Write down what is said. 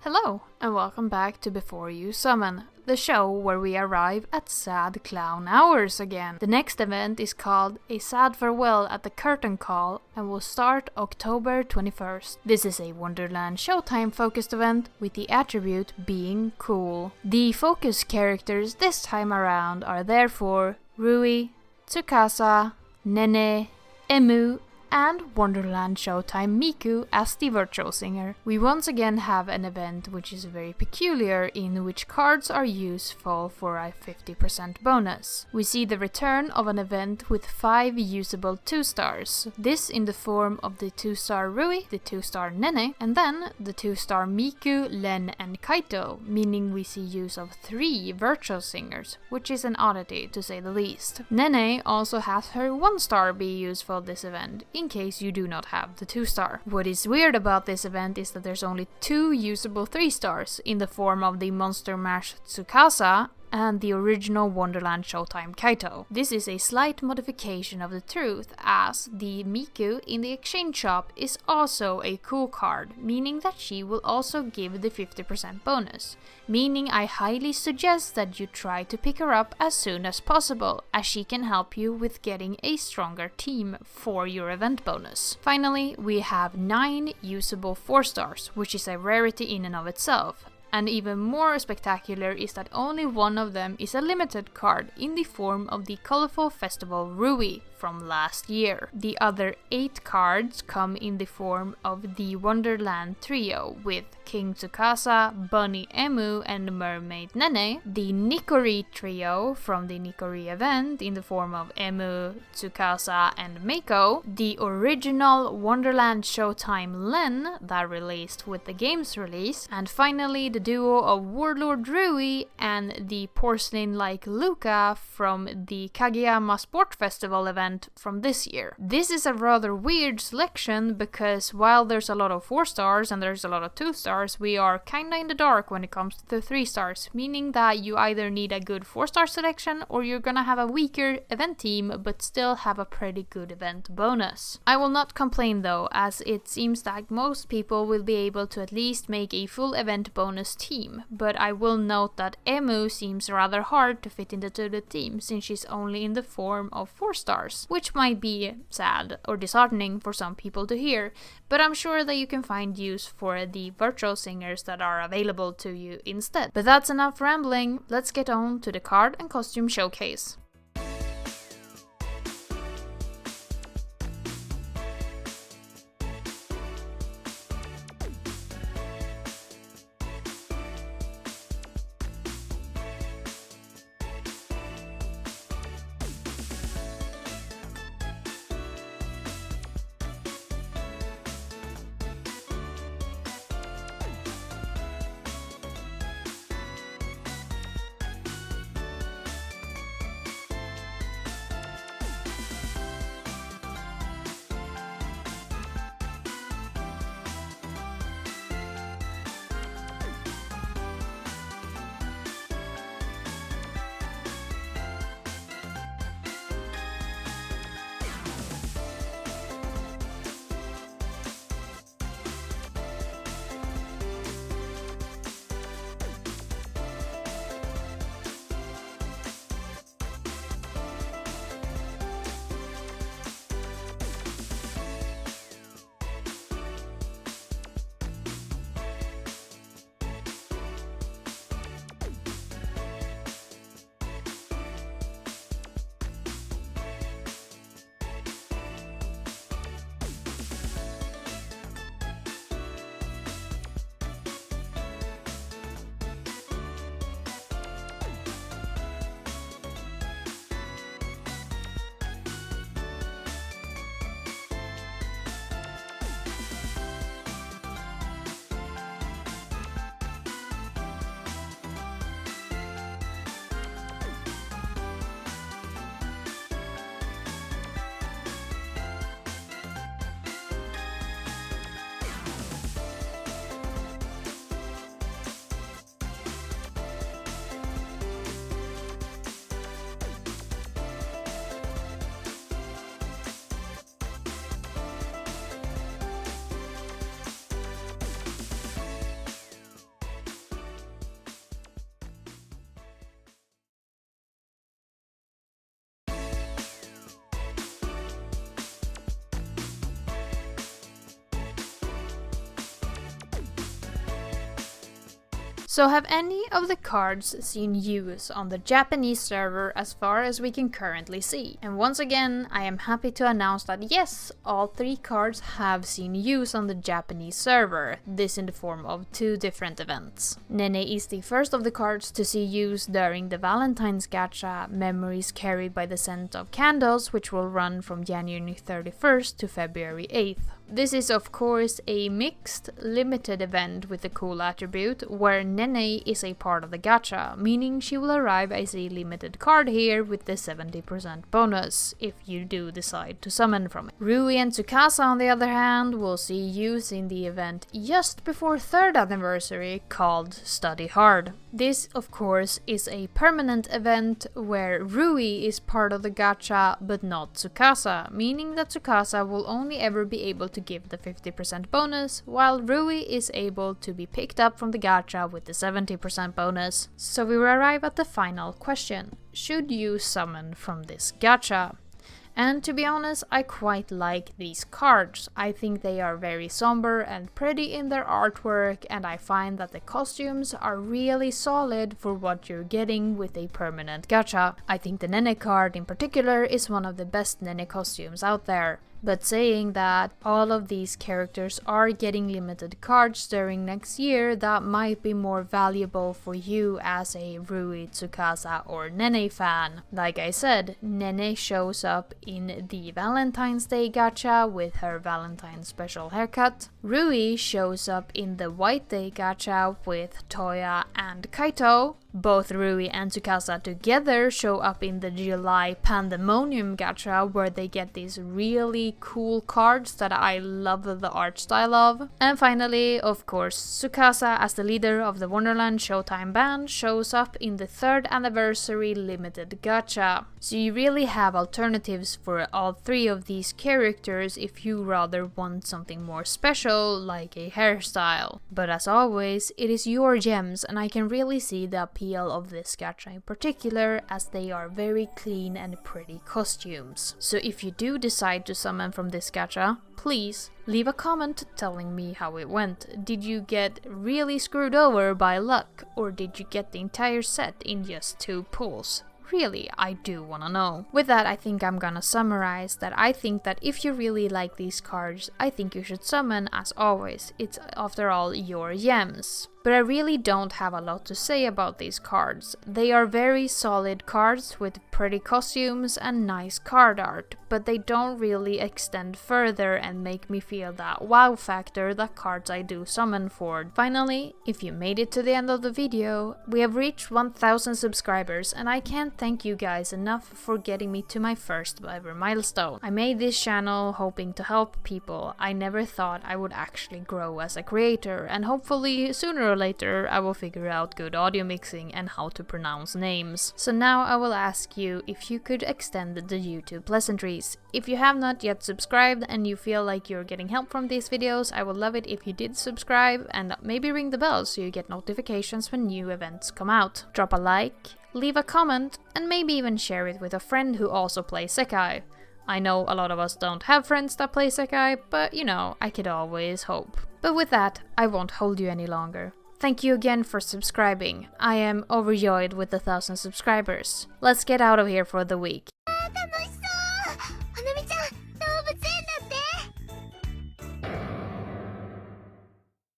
Hello, and welcome back to Before You Summon, the show where we arrive at Sad Clown Hours again. The next event is called A Sad Farewell at the Curtain Call and will start October 21st. This is a Wonderland Showtime focused event with the attribute being cool. The focus characters this time around are therefore Rui, Tsukasa, Nene, Emu, and Wonderlands Showtime Miku as the virtual singer. We once again have an event which is very peculiar, in which cards are useful for a 50% bonus. We see the return of an event with 5 usable 2-stars. This in the form of the 2-star Rui, the 2-star Nene, and then the 2-star Miku, Len, and Kaito, meaning we see use of 3 virtual singers, which is an oddity to say the least. Nene also has her 1-star be useful this event, in case you do not have the 2-star. What is weird about this event is that there's only 2 usable 3-stars in the form of the Monster Mash Tsukasa and the original Wonderland Showtime Kaito. This is a slight modification of the truth, as the Miku in the exchange shop is also a cool card, meaning that she will also give the 50% bonus. Meaning I highly suggest that you try to pick her up as soon as possible, as she can help you with getting a stronger team for your event bonus. Finally, we have 9 usable 4-stars, which is a rarity in and of itself. And even more spectacular is that only one of them is a limited card in the form of the colorful festival Rui from last year. The other 8 cards come in the form of the Wonderland Trio with King Tsukasa, Bunny Emu, and Mermaid Nene, the Nikori Trio from the Nikori event in the form of Emu, Tsukasa, and Meiko, the original Wonderland Showtime Len that released with the game's release, and finally the duo of Warlord Rui and the porcelain-like Luca from the Kageyama Sport Festival event from this year. This is a rather weird selection because while there's a lot of 4-stars and there's a lot of 2-stars, we are kinda in the dark when it comes to the 3-stars, meaning that you either need a good 4-star selection or you're gonna have a weaker event team but still have a pretty good event bonus. I will not complain though, as it seems that most people will be able to at least make a full event bonus team, but I will note that Emu seems rather hard to fit into the team since she's only in the form of 4-stars, which might be sad or disheartening for some people to hear, but I'm sure that you can find use for the virtual singers that are available to you instead. But that's enough rambling, let's get on to the card and costume showcase. So have any of the cards seen use on the Japanese server as far as we can currently see? And once again, I am happy to announce that yes, all 3 cards have seen use on the Japanese server, this in the form of 2 different events. Nene is the first of the cards to see use during the Valentine's Gacha Memories Carried by the Scent of Candles, which will run from January 31st to February 8th. This is of course a mixed, limited event with a cool attribute, where Nene is a part of the gacha, meaning she will arrive as a limited card here with the 70% bonus, if you do decide to summon from it. Rui and Tsukasa on the other hand will see use in the event just before 3rd anniversary called Study Hard. This of course is a permanent event where Rui is part of the gacha but not Tsukasa, meaning that Tsukasa will only ever be able to give the 50% bonus, while Rui is able to be picked up from the gacha with the 70% bonus. So we will arrive at the final question: should you summon from this gacha? And to be honest, I quite like these cards. I think they are very somber and pretty in their artwork, and I find that the costumes are really solid for what you're getting with a permanent gacha. I think the Nene card in particular is one of the best Nene costumes out there. But saying that all of these characters are getting limited cards during next year, that might be more valuable for you as a Rui, Tsukasa or Nene fan. Like I said, Nene shows up in the Valentine's Day gacha with her Valentine's special haircut. Rui shows up in the White Day gacha with Toya and Kaito. Both Rui and Tsukasa together show up in the July Pandemonium gacha, where they get these really cool cards that I love the art style of. And finally, of course, Tsukasa as the leader of the Wonderlands Showtime band shows up in the 3rd anniversary limited gacha. So you really have alternatives for all 3 of these characters if you rather want something more special, like a hairstyle. But as always, it is your gems, and I can really see the appeal of this gacha in particular, as they are very clean and pretty costumes. So if you do decide to summon from this gacha, please leave a comment telling me how it went. Did you get really screwed over by luck, or did you get the entire set in just 2 pulls? Really, I do wanna know. With that, I think I'm gonna summarize that I think that if you really like these cards, I think you should summon as always. It's after all your gems. But I really don't have a lot to say about these cards. They are very solid cards with pretty costumes and nice card art, but they don't really extend further and make me feel that wow factor that cards I do summon for. Finally, if you made it to the end of the video, we have reached 1000 subscribers, and I can't thank you guys enough for getting me to my first ever milestone. I made this channel hoping to help people. I never thought I would actually grow as a creator, and hopefully sooner or later I will figure out good audio mixing and how to pronounce names. So now I will ask you if you could extend the YouTube pleasantries. If you have not yet subscribed and you feel like you're getting help from these videos, I would love it if you did subscribe and maybe ring the bell so you get notifications when new events come out. Drop a like, leave a comment, and maybe even share it with a friend who also plays Sekai. I know a lot of us don't have friends that play Sekai, but you know, I could always hope. But with that, I won't hold you any longer. Thank you again for subscribing. I am overjoyed with the 1000 subscribers. Let's get out of here for the week.